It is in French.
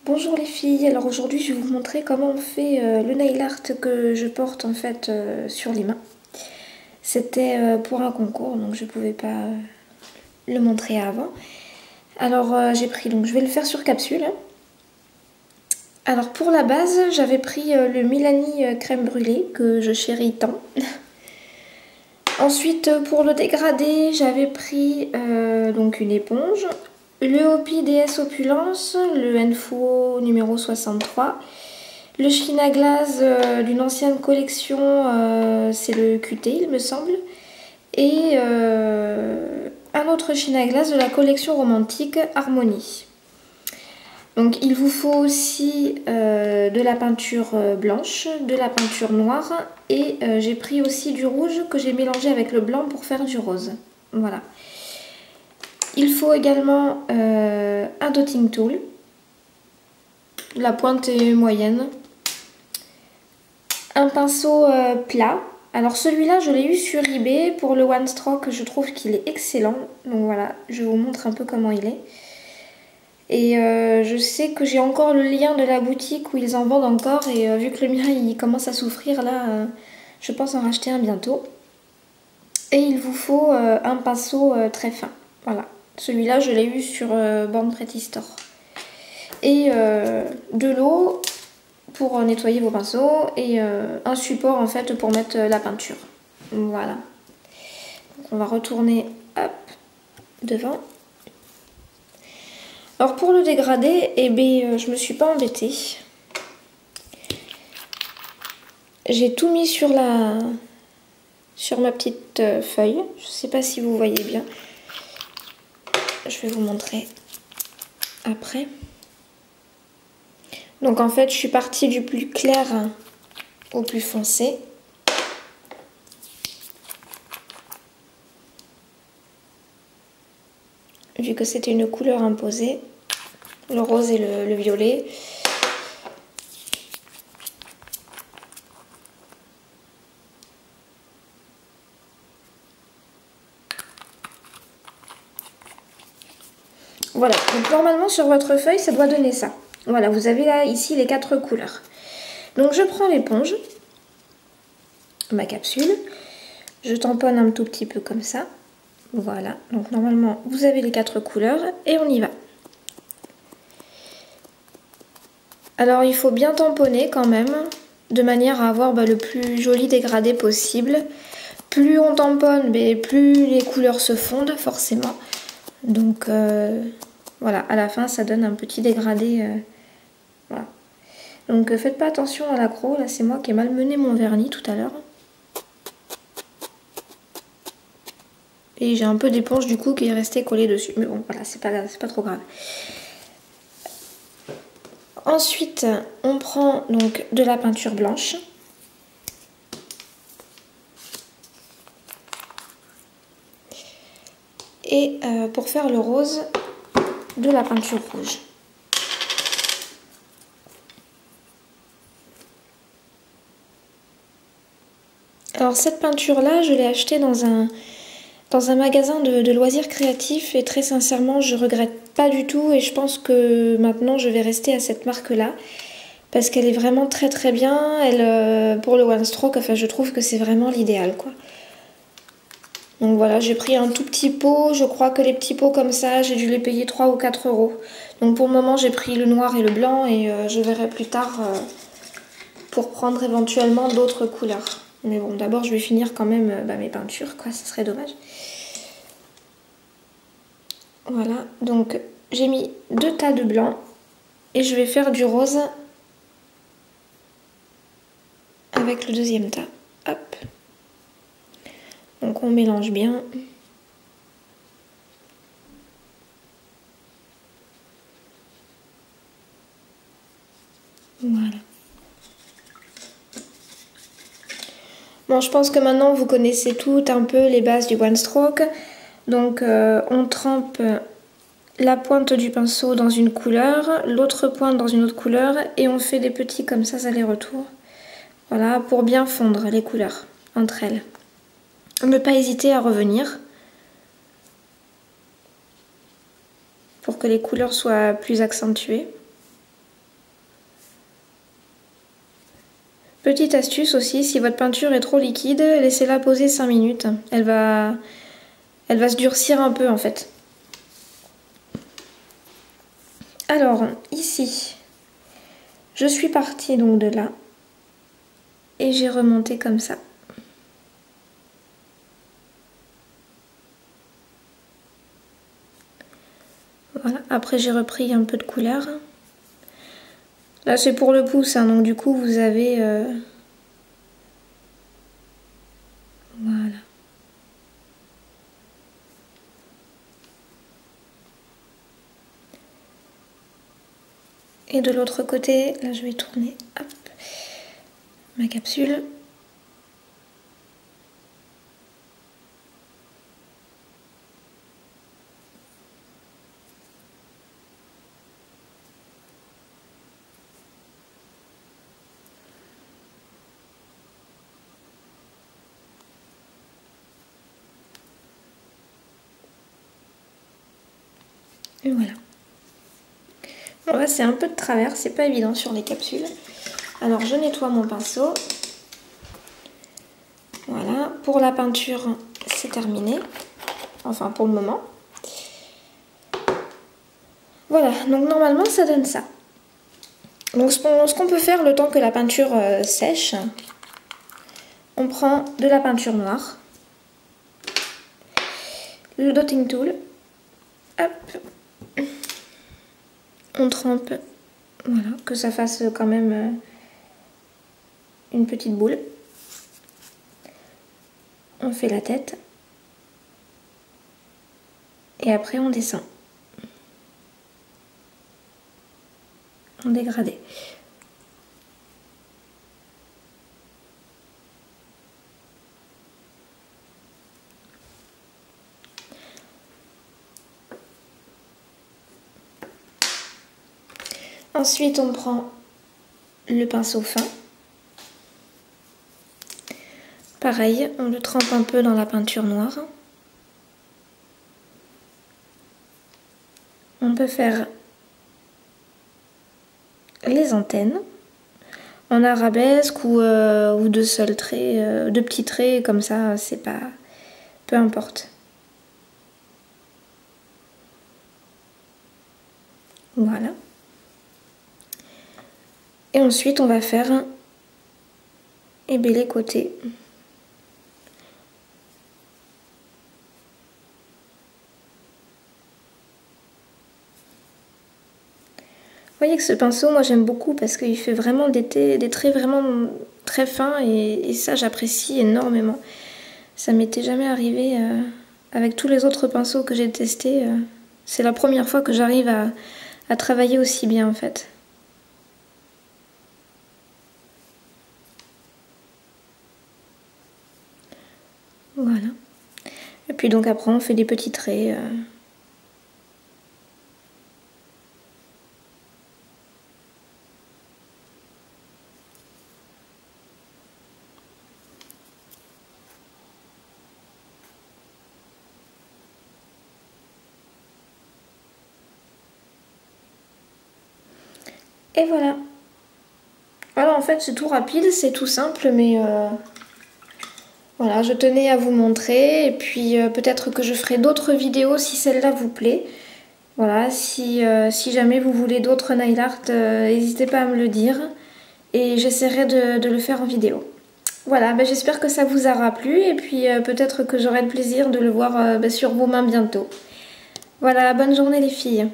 Bonjour les filles, alors aujourd'hui je vais vous montrer comment on fait le nail art que je porte en fait sur les mains. C'était pour un concours donc je pouvais pas le montrer avant. Alors j'ai pris, donc je vais le faire sur capsule. Alors pour la base j'avais pris le Milani crème brûlée que je chéris tant. Ensuite pour le dégradé j'avais pris donc une éponge. Le Hopi DS Opulence, le Enfo numéro 63. Le China Glaze d'une ancienne collection, c'est le QT il me semble. Et un autre China Glaze de la collection romantique Harmonie. Donc il vous faut aussi de la peinture blanche, de la peinture noire. Et j'ai pris aussi du rouge que j'ai mélangé avec le blanc pour faire du rose. Voilà. Il faut également un dotting tool. La pointe est moyenne. Un pinceau plat. Alors celui-là, je l'ai eu sur eBay. Pour le One Stroke, je trouve qu'il est excellent. Donc voilà, je vous montre un peu comment il est. Et je sais que j'ai encore le lien de la boutique où ils en vendent encore. Et vu que le mien, il commence à souffrir, là, je pense en racheter un bientôt. Et il vous faut un pinceau très fin. Voilà. Celui-là, je l'ai eu sur Born Pretty Store. Et de l'eau pour nettoyer vos pinceaux et un support en fait pour mettre la peinture. Voilà. Donc on va retourner hop, devant. Alors pour le dégradé, eh bien, je me suis pas embêtée. J'ai tout mis sur ma petite feuille. Je sais pas si vous voyez bien. Je vais vous montrer après. Donc en fait, je suis partie du plus clair au plus foncé. Vu que c'était une couleur imposée, le rose et le violet. Voilà, donc normalement sur votre feuille, ça doit donner ça. Voilà, vous avez là, ici, les 4 couleurs. Donc je prends l'éponge, ma capsule, je tamponne un tout petit peu comme ça. Voilà, donc normalement, vous avez les 4 couleurs et on y va. Alors il faut bien tamponner quand même, de manière à avoir le plus joli dégradé possible. Plus on tamponne, plus les couleurs se fondent forcément. Donc voilà, à la fin ça donne un petit dégradé. Voilà. Donc faites pas attention à l'accro, là c'est moi qui ai malmené mon vernis tout à l'heure. Et j'ai un peu d'éponge du coup qui est resté collé dessus. Mais bon voilà, c'est pas trop grave. Ensuite, on prend donc de la peinture blanche. Et pour faire le rose, de la peinture rouge. Alors cette peinture-là, je l'ai achetée dans un magasin de loisirs créatifs et très sincèrement, je regrette pas du tout et je pense que maintenant je vais rester à cette marque-là parce qu'elle est vraiment très très bien. Elle, pour le One Stroke, enfin je trouve que c'est vraiment l'idéal quoi. Donc voilà, j'ai pris un tout petit pot, je crois que les petits pots comme ça, j'ai dû les payer 3 ou 4 euros. Donc pour le moment, j'ai pris le noir et le blanc et je verrai plus tard pour prendre éventuellement d'autres couleurs. Mais bon, d'abord, je vais finir quand même mes peintures, quoi, ça serait dommage. Voilà, donc j'ai mis 2 tas de blanc et je vais faire du rose avec le deuxième tas. Hop. Donc on mélange bien. Voilà. Bon, je pense que maintenant vous connaissez toutes un peu les bases du One Stroke. Donc on trempe la pointe du pinceau dans une couleur, l'autre pointe dans une autre couleur et on fait des petits comme ça allers-retours. Voilà, pour bien fondre les couleurs entre elles. Ne pas hésiter à revenir pour que les couleurs soient plus accentuées. Petite astuce aussi, si votre peinture est trop liquide, laissez-la poser 5 minutes. Elle va se durcir un peu en fait. Alors, ici, je suis partie donc de là. Et j'ai remonté comme ça. Voilà, après j'ai repris un peu de couleur. Là c'est pour le pouce, hein, donc du coup vous avez... Voilà. Et de l'autre côté, là je vais tourner, hop, ma capsule. Et voilà. Bon, là c'est un peu de travers, c'est pas évident sur les capsules. Alors je nettoie mon pinceau. Voilà, pour la peinture c'est terminé. Enfin pour le moment. Voilà, donc normalement ça donne ça. Donc ce qu'on peut faire le temps que la peinture sèche, on prend de la peinture noire, le dotting tool, hop, on trempe, voilà, que ça fasse quand même une petite boule. On fait la tête et après on descend en dégradé. Ensuite on prend le pinceau fin. Pareil, on le trempe un peu dans la peinture noire. On peut faire les antennes en arabesque ou de seuls traits, de petits traits comme ça, c'est pas... peu importe. Voilà. Et ensuite on va faire les côtés. Vous voyez que ce pinceau, moi j'aime beaucoup parce qu'il fait vraiment des traits vraiment très fins et ça j'apprécie énormément. Ça m'était jamais arrivé avec tous les autres pinceaux que j'ai testés. C'est la première fois que j'arrive à travailler aussi bien en fait. Voilà. Et puis donc après on fait des petits traits. Et voilà. Alors en fait c'est tout rapide, c'est tout simple, mais voilà, je tenais à vous montrer. Et puis peut-être que je ferai d'autres vidéos si celle-là vous plaît. Voilà, si jamais vous voulez d'autres nail art, n'hésitez pas à me le dire. Et j'essaierai de le faire en vidéo. Voilà, bah, j'espère que ça vous aura plu. Et puis peut-être que j'aurai le plaisir de le voir sur vos mains bientôt. Voilà, bonne journée les filles.